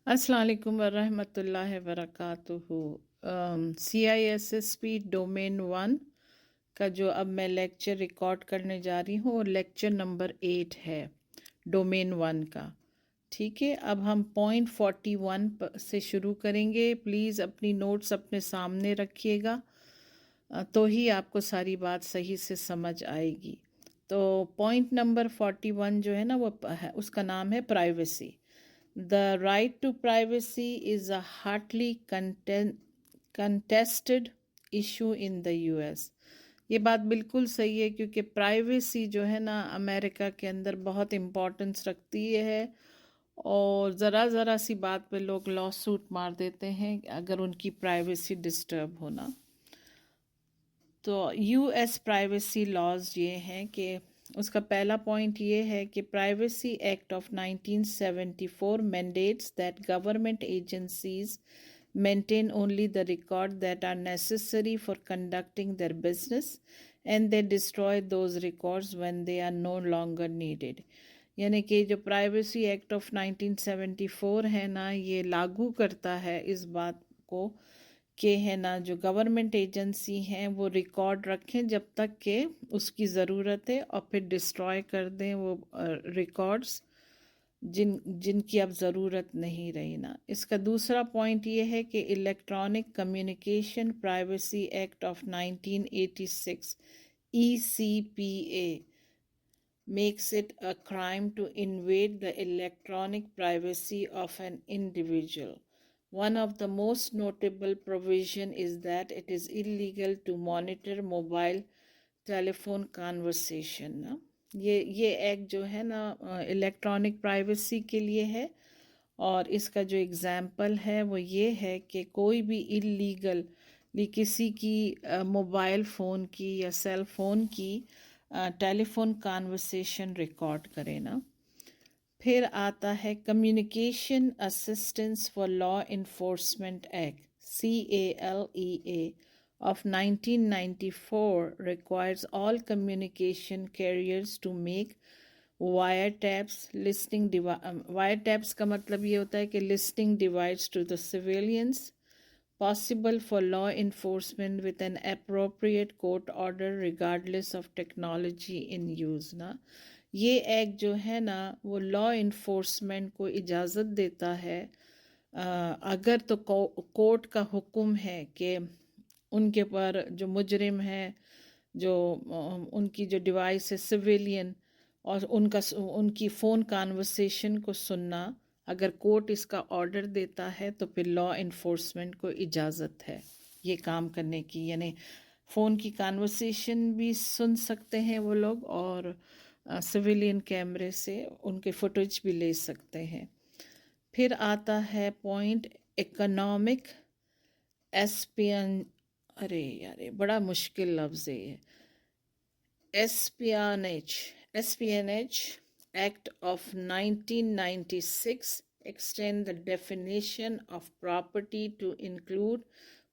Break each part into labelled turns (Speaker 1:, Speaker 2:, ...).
Speaker 1: السلام علیکم ورحمۃ اللہ وبرکاتہ۔ CISSP ڈومین 1 کا جو اب میں لیکچر ریکارڈ کرنے جا رہی ہوں وہ لیکچر نمبر 8 ہے ڈومین 1 کا۔ ٹھیک ہے، اب ہم پوائنٹ 41 سے شروع کریں گے۔ پلیز اپنی نوٹس اپنے سامنے رکھیے گا، تو ہی آپ کو ساری بات صحیح سے سمجھ آئے گی۔ تو پوائنٹ نمبر 41 جو ہے نا وہ اس کا نام ہے privacy. The right to privacy is a hotly contested issue in the US۔ یہ بات بالکل صحیح ہے، کیونکہ پرائیویسی جو ہے نا امریکہ کے اندر بہت امپورٹنس رکھتی ہے، اور ذرا سی بات پہ لوگ لا سوٹ مار دیتے ہیں اگر ان کی پرائیویسی ڈسٹرب ہونا۔ تو US پرائیویسی لاز یہ ہیں کہ اس کا پہلا پوائنٹ یہ ہے کہ privacy act of 1974 mandates that government agencies maintain only the record that are necessary for conducting their business and they destroy those records when they are no longer needed۔ یعنی کہ جو پرائیویسی ایکٹ آف 1974 ہے نا، یہ لاگو کرتا ہے اس بات کو کہ ہے نا جو گورنمنٹ ایجنسی ہیں وہ ریکارڈ رکھیں جب تک کہ اس کی ضرورت ہے، اور پھر ڈسٹروائے کر دیں وہ ریکارڈز جن کی اب ضرورت نہیں رہی نا۔ اس کا دوسرا پوائنٹ یہ ہے کہ electronic communication privacy act of 1986 ECPA makes it a crime to invade the electronic privacy of an individual۔ One of the most notable provision is that it is illegal to monitor mobile telephone conversation۔ یہ ایک جو ہے نا electronic privacy کے لیے ہے، اور اس کا جو اگزامپل ہے وہ یہ ہے کہ کوئی بھی اللیگل کسی کی موبائل فون کی یا سیل فون کی ٹیلی فون کانورسیشن ریکارڈ کرے نا۔ پھر آتا ہے communication assistance for law enforcement act CALEA of 1994 requires all communication carriers to make wiretaps wiretaps کا مطلب یہ ہوتا ہے کہ listening device to the civilians possible for law enforcement with an appropriate court order regardless of technology in use نا۔ یہ ایک جو ہے نا وہ لا انفورسمنٹ کو اجازت دیتا ہے، اگر تو کورٹ کا حکم ہے کہ ان کے پر جو مجرم ہے، جو ان کی جو ڈیوائس ہے سویلین، اور ان کی فون کانورسیشن کو سننا، اگر کورٹ اس کا آرڈر دیتا ہے تو پھر لا انفورسمنٹ کو اجازت ہے یہ کام کرنے کی۔ یعنی فون کی کانورسیشن بھی سن سکتے ہیں وہ لوگ، اور سویلین کیمرے سے ان کے فوٹیج بھی لے سکتے ہیں۔ پھر آتا ہے پوائنٹ اکنامک ارے یار بڑا مشکل لفظ ہے یہ، ایسپیانیج act of 1996 extend the definition of property to include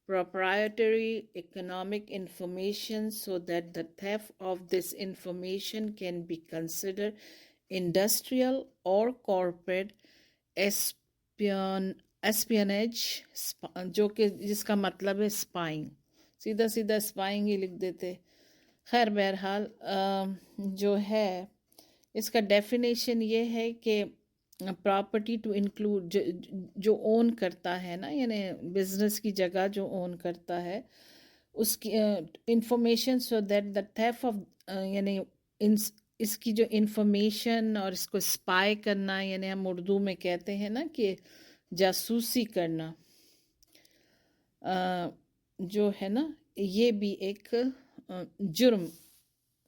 Speaker 1: proprietary economic information so that the theft of this information can be considered industrial or corporate espionage، جو کہ جس کا مطلب ہے اسپائنگ، سیدھا اسپائنگ ہی لکھ دیتے۔ خیر بہرحال جو ہے اس کا ڈیفینیشن یہ ہے کہ پراپرٹی ٹو انکلوڈ جو اون کرتا ہے نا، یعنی بزنس کی جگہ جو اون کرتا ہے اس کی information, so that the تھیف of یعنی اس کی جو انفارمیشن اور اس کو اسپائی کرنا، یعنی ہم اردو میں کہتے ہیں نا کہ جاسوسی کرنا، جو ہے نا یہ بھی ایک جرم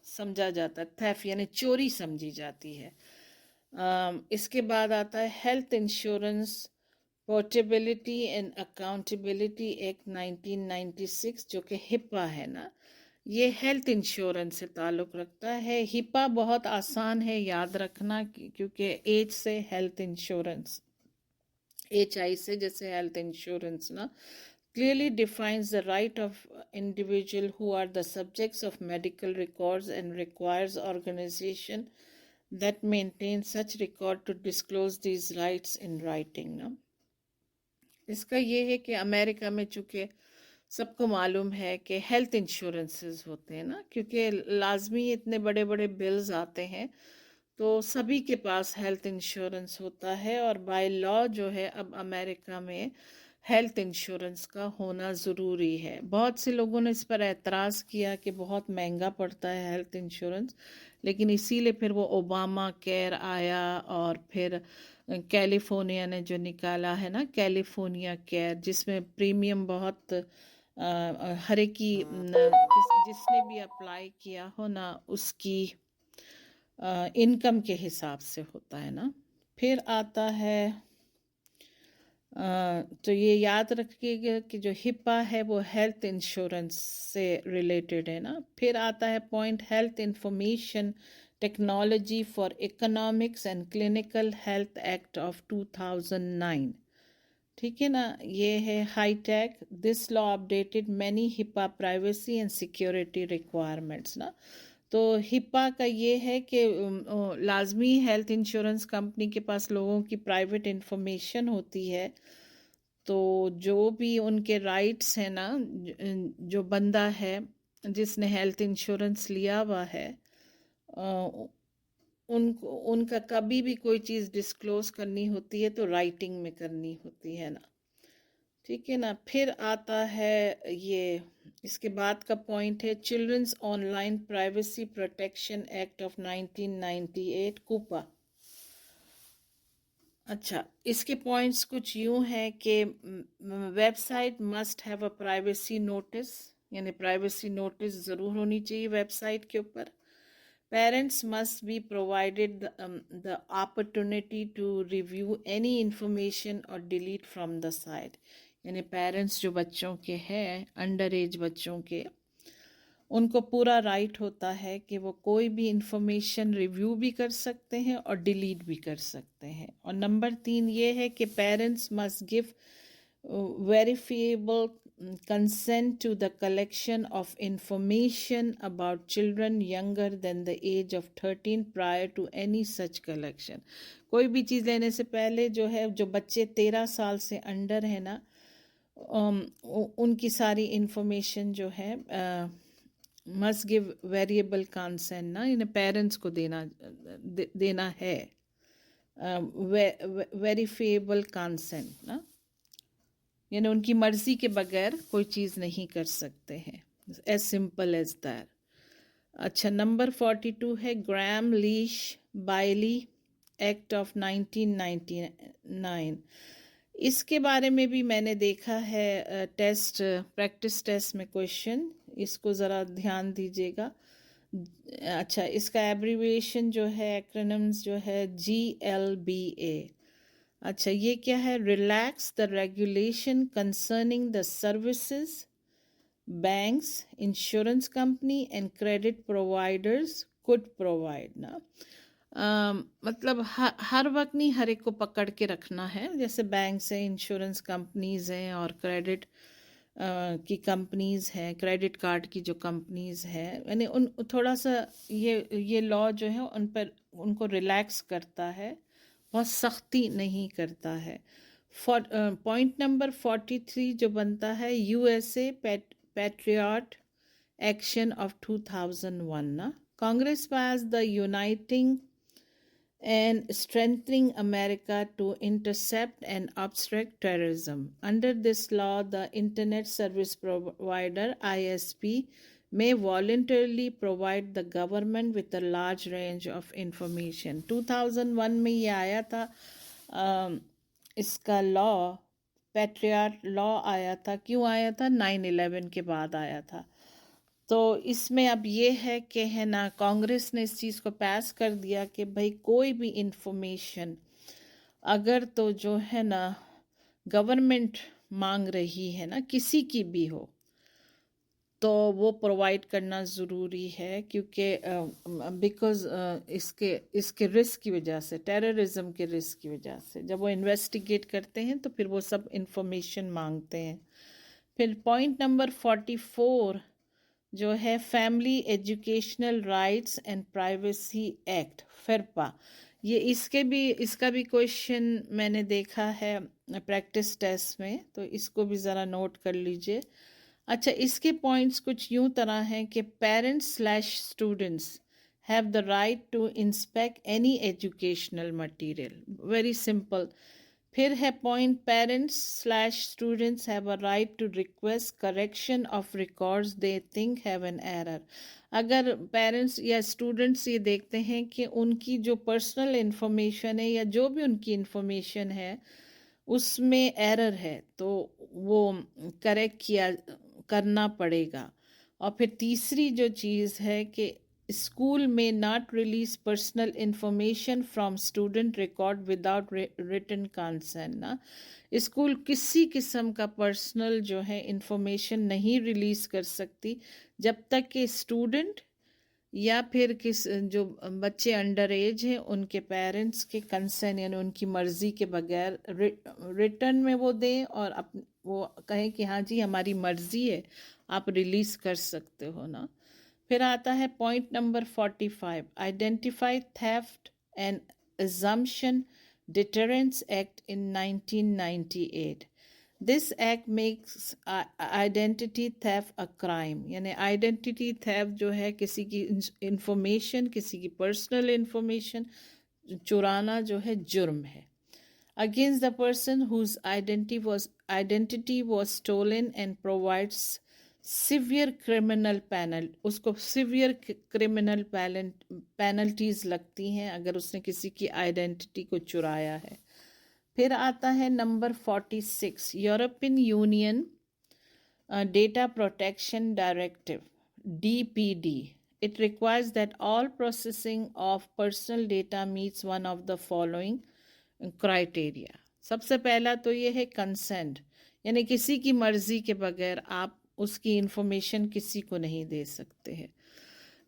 Speaker 1: سمجھا جاتا ہے، تھیف یعنی چوری سمجھی جاتی ہے۔ اس کے بعد آتا ہے health insurance portability and accountability act 1996، جو کہ ہپا ہے نا، یہ ہیلتھ انشورنس سے تعلق رکھتا ہے۔ ہپا بہت آسان ہے یاد رکھنا، کیونکہ ایچ سے ہیلتھ انشورنس، HI سے جیسے ہیلتھ انشورنس نا، clearly defines the right of individual who are the subjects of medical records and requires organization that maintain such record to disclose these rights in writing نا۔ اس کا یہ ہے کہ امریکہ میں چونکہ سب کو معلوم ہے کہ ہیلتھ انشورنسز ہوتے ہیں نا، کیونکہ لازمی اتنے بڑے بڑے بلز آتے ہیں تو سبھی کے پاس ہیلتھ انشورنس ہوتا ہے، اور بائی لا جو ہے اب امریکہ میں ہیلتھ انشورنس کا ہونا ضروری ہے۔ بہت سے لوگوں نے اس پر اعتراض کیا کہ بہت مہنگا پڑتا ہے ہیلتھ انشورنس، لیکن اسی لیے پھر وہ اوباما کیئر آیا، اور پھر کیلیفورنیا نے جو نکالا ہے نا کیلیفورنیا کیئر، جس میں پریمیم بہت ہر ایک کی جس نے بھی اپلائی کیا ہو نا اس کی انکم کے حساب سے ہوتا ہے نا۔ پھر آتا ہے تو یہ یاد رکھیے گا کہ جو ہپا ہے وہ ہیلتھ انشورنس سے ریلیٹڈ ہے نا۔ پھر آتا ہے point health information technology for economics and clinical health act of 2009، ٹھیک ہے نا۔ یہ ہے high tech, this law updated mini HIPAA privacy and security requirements نا۔ تو ہپا کا یہ ہے کہ لازمی ہیلتھ انشورنس کمپنی کے پاس لوگوں کی پرائیویٹ انفارمیشن ہوتی ہے، تو جو بھی ان کے رائٹس ہیں نا، جو بندہ ہے جس نے ہیلتھ انشورنس لیا ہوا ہے ان کا کبھی بھی کوئی چیز ڈسکلوز کرنی ہوتی ہے تو رائٹنگ میں کرنی ہوتی ہے نا، ٹھیک ہے نا۔ پھر آتا ہے یہ اس کے بعد کا پوائنٹ ہے children's online privacy protection act of 1998 COPPA. اچھا، اس کے پوائنٹس کچھ یوں ہیں کہ website must have a privacy notice, یعنی پرائیویسی نوٹس ضرور ہونی چاہیے ویب سائٹ کے اوپر۔ Parents must be provided the opportunity to review any information or delete from the site، یعنی پیرنٹس جو بچوں کے ہیں انڈر ایج بچوں کے، ان کو پورا رائٹ ہوتا ہے کہ وہ کوئی بھی انفارمیشن ریویو بھی کر سکتے ہیں اور ڈیلیٹ بھی کر سکتے ہیں۔ اور نمبر 3 یہ ہے کہ parents must give verifiable consent to the collection of information about children younger than the age of 13 prior to any such collection۔ کوئی بھی چیز لینے سے پہلے جو ہے جو بچے 13 سال سے انڈر ہیں نا، ان کی ساری انفارمیشن جو ہے must give variable consent نا، انہیں پیرنٹس کو دینا ہے ویریفیبل consent نا، یعنی ان کی مرضی کے بغیر کوئی چیز نہیں کر سکتے ہیں، ایز سمپل ایز دیٹ۔ اچھا، نمبر 42 ہے گرام لیش بائلی ایکٹ آف 1999۔ اس کے بارے میں بھی میں نے دیکھا ہے ٹیسٹ، پریکٹس ٹیسٹ میں کویشچن، اس کو ذرا دھیان دیجیے گا۔ اچھا، اس کا ایبریویشن جو ہے ایکرونمز جو ہے GLBA۔ اچھا، یہ کیا ہے؟ Relax the regulation concerning the services banks insurance company and credit providers could provide نا۔ مطلب ہر وقت نہیں ہر ایک کو پکڑ کے رکھنا ہے، جیسے بینکس ہیں، انشورنس کمپنیز ہیں، اور کریڈٹ کی کمپنیز ہیں، کریڈٹ کارڈ کی جو کمپنیز ہیں، یعنی ان تھوڑا سا یہ لا جو ہے ان پر ان کو ریلیکس کرتا ہے، بہت سختی نہیں کرتا ہے۔ پوائنٹ نمبر 43 جو بنتا ہے USA پیٹریاٹ ایکشن آف 2001 نا۔ کانگریس پاس دا uniting and strengthening America to intercept and obstruct terrorism. Under this law, the Internet Service Provider (ISP) may voluntarily provide the government with a large range of information. 2001 میں یہ آیا تھا، اس کا لا patriot لا آیا تھا۔ کیوں آیا تھا؟ 9/11 کے بعد آیا تھا۔ تو اس میں اب یہ ہے کہ ہے نا کانگریس نے اس چیز کو پاس کر دیا کہ بھائی کوئی بھی انفارمیشن اگر تو جو ہے نا گورنمنٹ مانگ رہی ہے نا، کسی کی بھی ہو، تو وہ پرووائڈ کرنا ضروری ہے، کیونکہ بیکاز اس کے رسک کی وجہ سے، ٹیررزم کے رسک کی وجہ سے جب وہ انویسٹیگیٹ کرتے ہیں تو پھر وہ سب انفارمیشن مانگتے ہیں۔ پھر پوائنٹ نمبر 44 جو ہے family educational rights and privacy act, FERPA. یہ اس کا بھی کویشچن میں نے دیکھا ہے پریکٹس ٹیسٹ میں، تو اس کو بھی ذرا نوٹ کر لیجئے۔ اچھا، اس کے پوائنٹس کچھ یوں طرح ہیں کہ parents students have the right to inspect any educational material, very simple. پھر ہے point parents students have a right to request correction of records they think have an error. اگر پیرنٹس یا اسٹوڈنٹس یہ دیکھتے ہیں کہ ان کی جو پرسنل انفارمیشن ہے یا جو بھی ان کی انفارمیشن ہے اس میں ایرر ہے، تو وہ کریکٹ کرنا پڑے گا۔ اور پھر تیسری جو چیز ہے کہ اسکول میں not release personal information from student record without written consent نا، اسکول کسی قسم کا پرسنل جو ہے انفارمیشن نہیں ریلیز کر سکتی جب تک کہ اسٹوڈنٹ یا پھر جو بچے انڈر ایج ہیں ان کے پیرنٹس کے کنسرن یعنی ان کی مرضی کے بغیر ریٹرن میں وہ دیں اور وہ کہیں کہ ہاں جی ہماری مرضی ہے، آپ ریلیز کر سکتے ہو نا۔ پھر آتا ہے point number 45، identify theft and assumption deterrence act in 1998. This act makes identity theft a crime، یعنی آئیڈینٹی تھیفٹ جو ہے کسی کی انفارمیشن، کسی کی پرسنل انفارمیشن چرانا جو ہے جرم ہے۔ against the person whose identity was stolen and provides severe criminal اس کو سیویئر کرمنل پینلٹیز لگتی ہیں اگر اس نے کسی کی آئیڈینٹی کو چرایا ہے۔ پھر آتا ہے number 46، European union data protection directive DPD. It requires that all processing of personal data meets one of the following criteria. سب سے پہلا تو یہ ہے کنسنٹ، یعنی کسی کی مرضی کے بغیر آپ اس کی انفارمیشن کسی کو نہیں دے سکتے ہیں۔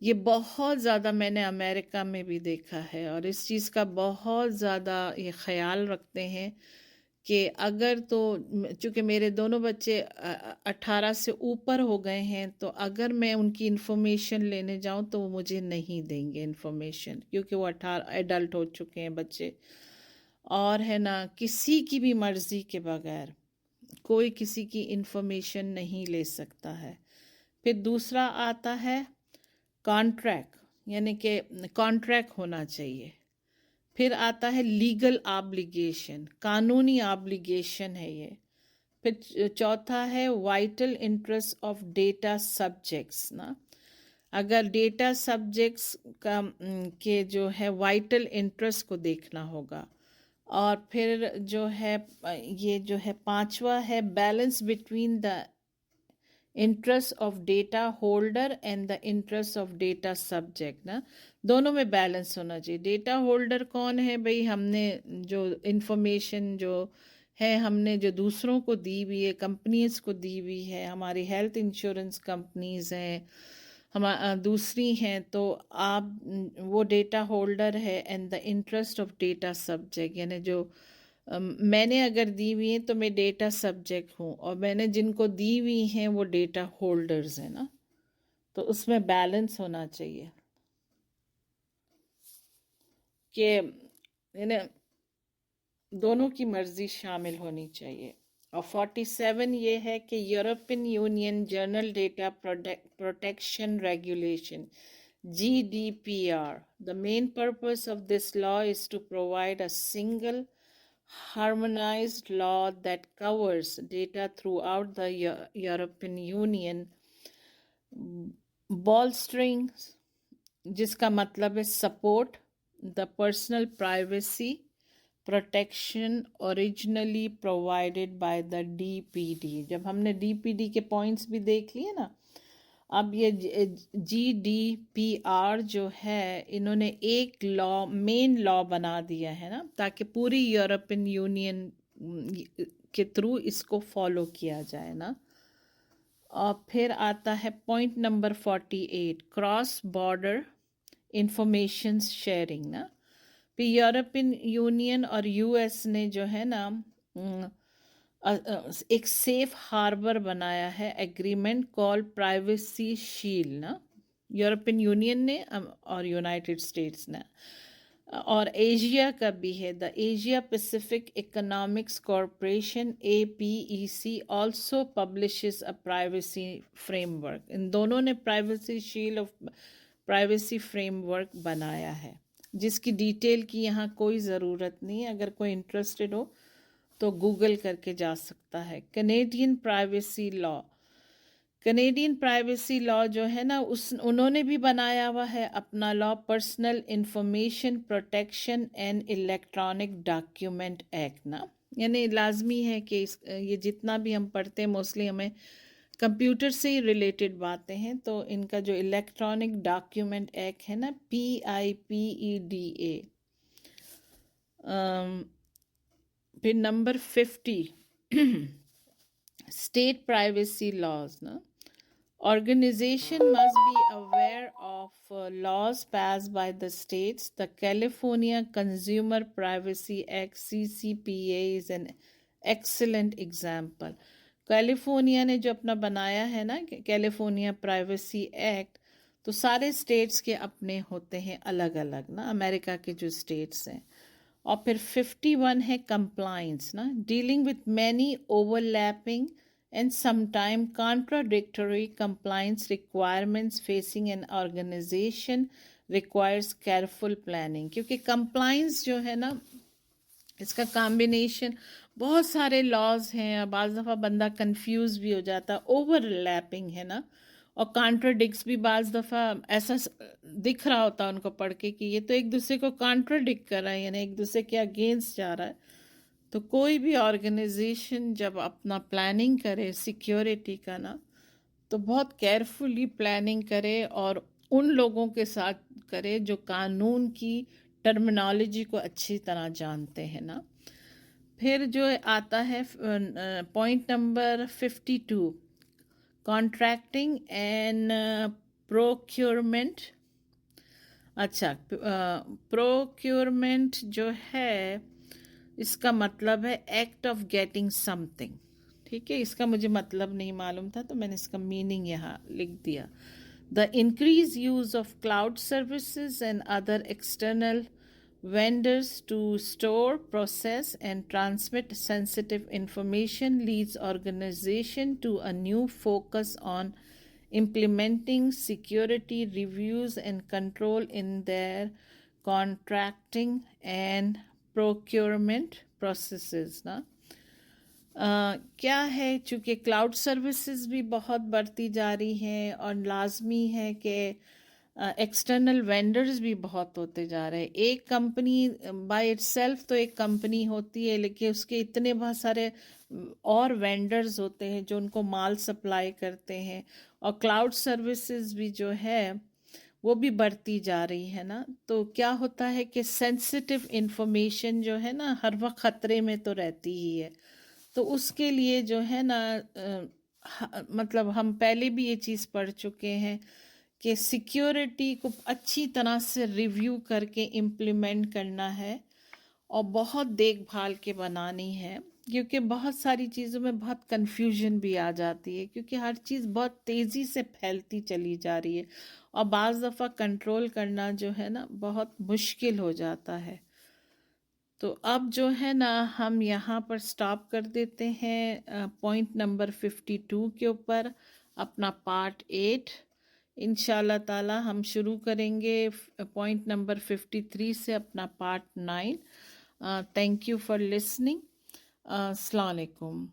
Speaker 1: یہ بہت زیادہ میں نے امریکہ میں بھی دیکھا ہے اور اس چیز کا بہت زیادہ یہ خیال رکھتے ہیں کہ اگر تو چونکہ میرے دونوں بچے 18 سے اوپر ہو گئے ہیں تو اگر میں ان کی انفارمیشن لینے جاؤں تو وہ مجھے نہیں دیں گے انفارمیشن، کیونکہ وہ 18 ایڈلٹ ہو چکے ہیں بچے، اور ہے نا کسی کی بھی مرضی کے بغیر کوئی کسی کی انفارمیشن نہیں لے سکتا ہے۔ پھر دوسرا آتا ہے کانٹریکٹ، یعنی کہ کانٹریکٹ ہونا چاہیے۔ پھر آتا ہے لیگل آبلیگیشن، قانونی آبلیگیشن ہے یہ۔ پھر چوتھا ہے vital interest of data subjects نا، اگر ڈیٹا سبجیکٹس کا کہ جو ہے وائٹل انٹرسٹ کو دیکھنا ہوگا۔ اور پھر جو ہے یہ جو ہے پانچواں ہے balance between the interest of data holder and the interest of data subject نا، دونوں میں بیلنس ہونا چاہیے۔ ڈیٹا ہولڈر کون ہے بھئی؟ ہم نے جو انفارمیشن جو ہے ہم نے جو دوسروں کو دی ہوئی ہے، کمپنیز کو دی ہوئی ہے، ہماری ہیلتھ انشورنس کمپنیز ہیں، دوسری ہیں، تو آپ وہ ڈیٹا ہولڈر ہے and the interest of data subject, یعنی جو میں نے اگر دی ہوئی ہیں تو میں ڈیٹا سبجیکٹ ہوں اور میں نے جن کو دی ہوئی ہیں وہ ڈیٹا ہولڈرز ہیں نا، تو اس میں بیلنس ہونا چاہیے کہ یعنی دونوں کی مرضی شامل ہونی چاہیے۔ اور 47 یہ ہے کہ European union general data protection regulation GDPR. The main purpose of this law is to provide a single harmonized law that covers data throughout the European Union, bolstering جس کا مطلب ہے support the personal privacy protection originally provided by the DPD. جب ہم نے DPD کے points بھی دیکھ لیے نا، اب یہ GDPR جو ہے انہوں نے ایک لا، مین لا بنا دیا ہے نا، تاکہ پوری یورپین یونین کے تھرو اس کو فالو کیا جائے نا۔ اور پھر آتا ہے point number 48، cross border information sharing نا۔ پھر یورپین یونین اور US نے جو ہے نا ایک سیف ہاربر بنایا ہے، ایگریمنٹ کال پرائیویسی شیلڈ نا، یورپین یونین نے اور یونائٹڈ اسٹیٹس نے۔ اور ایشیا کا بھی ہے، the Asia Pacific economics corporation APEC also publishes a privacy framework. ان دونوں نے privacy shield of privacy framework بنایا ہے، جس کی ڈیٹیل کی یہاں کوئی ضرورت نہیں ہے. اگر کوئی انٹرسٹڈ ہو تو گوگل کر کے جا سکتا ہے. کینیڈین پرائیویسی لا، کینیڈین پرائیویسی لا جو ہے نا انہوں نے بھی بنایا ہوا ہے اپنا law, personal information protection and electronic document act نا. یعنی لازمی ہے کہ یہ جتنا بھی ہم پڑھتے ہیں موسٹلی ہمیں کمپیوٹر سے ہی ریلیٹڈ باتیں ہیں، تو ان کا جو الیکٹرانک ڈاکیومنٹ ایکٹ ہے نا PIPEDA. پھر نمبر 50 state privacy laws نا. Organization must be aware of laws passed by the states. The California Consumer Privacy Act CCPA is an excellent example. California نے جو اپنا بنایا ہے نا کیلیفورنیا پرائیویسی ایکٹ، تو سارے اسٹیٹس کے اپنے ہوتے ہیں الگ الگ نا، امریکہ کے جو اسٹیٹس ہیں. اور پھر 51 ہے کمپلائنس نا، dealing with many over lapping and sometimes contradictory compliance requirements facing an organization requires careful planning. کیونکہ compliance جو ہے نا اس کا کامبینیشن بہت سارے لاز ہیں، اور بعض دفعہ بندہ کنفیوز بھی ہو جاتا ہے. اوور لیپنگ ہے نا، اور کانٹراڈکٹس بھی بعض دفعہ ایسا دکھ رہا ہوتا ہے ان کو پڑھ کے کہ یہ تو ایک دوسرے کو کانٹراڈکٹ کر رہا ہے، یعنی ایک دوسرے کے اگینسٹ جا رہا ہے. تو کوئی بھی آرگنائزیشن جب اپنا پلاننگ کرے سیکیورٹی کا نا، تو بہت کیئرفلی پلاننگ کرے اور ان لوگوں کے ساتھ کرے جو قانون کی ٹرمینالوجی کو اچھی طرح جانتے ہیں نا. پھر جو آتا ہے point number 52 contracting and procurement. اچھا، پروکیورمنٹ جو ہے اس کا مطلب ہے act of getting some thing. ٹھیک ہے، اس کا مجھے مطلب نہیں معلوم تھا تو میں نے اس کا میننگ یہاں لکھ دیا. The increase use of cloud services and other external vendors to store, process and transmit sensitive information leads organization to a new focus on implementing security reviews and control in their contracting and procurement processes نا. کیا ہے، چونکہ cloud services بھی بہت بڑھتی جا رہی ہیں اور لازمی ہے کہ ایکسٹرنل وینڈرز بھی بہت ہوتے جا رہے ہیں. ایک کمپنی بائی اٹ سیلف تو ایک کمپنی ہوتی ہے، لیکن اس کے اتنے بہت سارے اور وینڈرز ہوتے ہیں جو ان کو مال سپلائی کرتے ہیں. اور کلاؤڈ سروسز بھی جو ہے وہ بھی بڑھتی جا رہی ہے نا. تو کیا ہوتا ہے کہ سینسٹیو انفارمیشن جو ہے نا ہر وقت خطرے میں تو رہتی ہی ہے. تو اس کے لیے جو ہے نا مطلب ہم پہلے بھی یہ چیز پڑھ چکے ہیں کہ سیکیورٹی کو اچھی طرح سے ریویو کر کے امپلیمنٹ کرنا ہے اور بہت دیکھ بھال کے بنانی ہے، کیونکہ بہت ساری چیزوں میں بہت کنفیوژن بھی آ جاتی ہے، کیونکہ ہر چیز بہت تیزی سے پھیلتی چلی جا رہی ہے اور بعض دفعہ کنٹرول کرنا جو ہے نا بہت مشکل ہو جاتا ہے. تو اب جو ہے نا ہم یہاں پر سٹاپ کر دیتے ہیں پوائنٹ نمبر 52 کے اوپر اپنا پارٹ 8. انشاءاللہ تعالی ہم شروع کریں گے پوائنٹ نمبر 53 سے اپنا part 9. Thank you for listening. السلام علیکم.